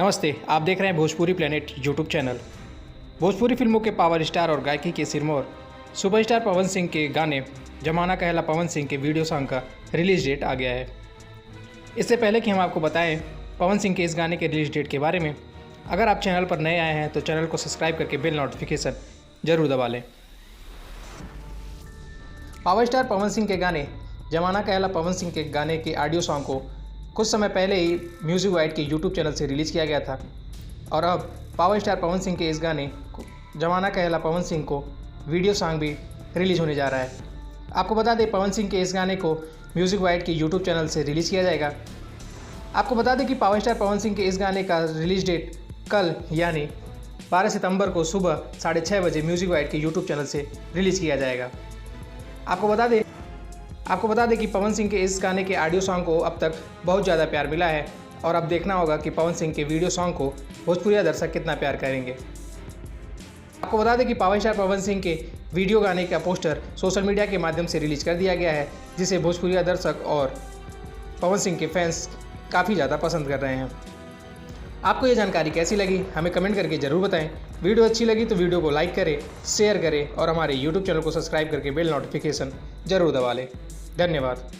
नमस्ते, आप देख रहे हैं Bhojpuri planet YouTube channel. Bhojpuri फिल्मों के पावर स्टार और गायकी के सिरमौर सुपरस्टार पवन सिंह के गाने जमाना कहला पवन सिंह के वीडियो सॉन्ग का रिलीज डेट आ गया है। इससे पहले कि हम आपको बताएं पवन सिंह के इस गाने के रिलीज डेट के बारे में, अगर आप चैनल पर नए आए हैं तो चैनल को सब्सक्राइब करके बेल नोटिफिकेशन जरूर दबा लें। पावर स्टार पवन सिंह के गाने जमाना कहला पवन सिंह के गाने के ऑडियो सॉन्ग को कुछ समय पहले ही म्यूज़िक वाइड के यूट्यूब चैनल से रिलीज़ किया गया था और अब पावर स्टार पवन सिंह के इस गाने जमाना कहला पवन सिंह को वीडियो सॉन्ग भी रिलीज़ होने जा रहा है। आपको बता दें पवन सिंह के इस गाने को म्यूज़िक वाइड के यूट्यूब चैनल से रिलीज़ किया जाएगा। आपको बता दें कि पावर स्टार पवन सिंह के इस गाने का रिलीज़ डेट कल यानी 12 सितंबर को सुबह 6:30 बजे म्यूज़िक वाइड के यूट्यूब चैनल से रिलीज़ किया जाएगा। आपको बता दें कि पवन सिंह के इस गाने के ऑडियो सॉन्ग को अब तक बहुत ज़्यादा प्यार मिला है और अब देखना होगा कि पवन सिंह के वीडियो सॉन्ग को भोजपुरिया दर्शक कितना प्यार करेंगे। आपको बता दें कि पावर स्टार पवन सिंह के वीडियो गाने का पोस्टर सोशल मीडिया के माध्यम से रिलीज़ कर दिया गया है, जिसे भोजपुरिया दर्शक और पवन सिंह के फैंस काफ़ी ज़्यादा पसंद कर रहे हैं। आपको ये जानकारी कैसी लगी हमें कमेंट करके ज़रूर बताएं। वीडियो अच्छी लगी तो वीडियो को लाइक करें, शेयर करें और हमारे यूट्यूब चैनल को सब्सक्राइब करके बेल नोटिफिकेशन ज़रूर दबा लें। धन्यवाद।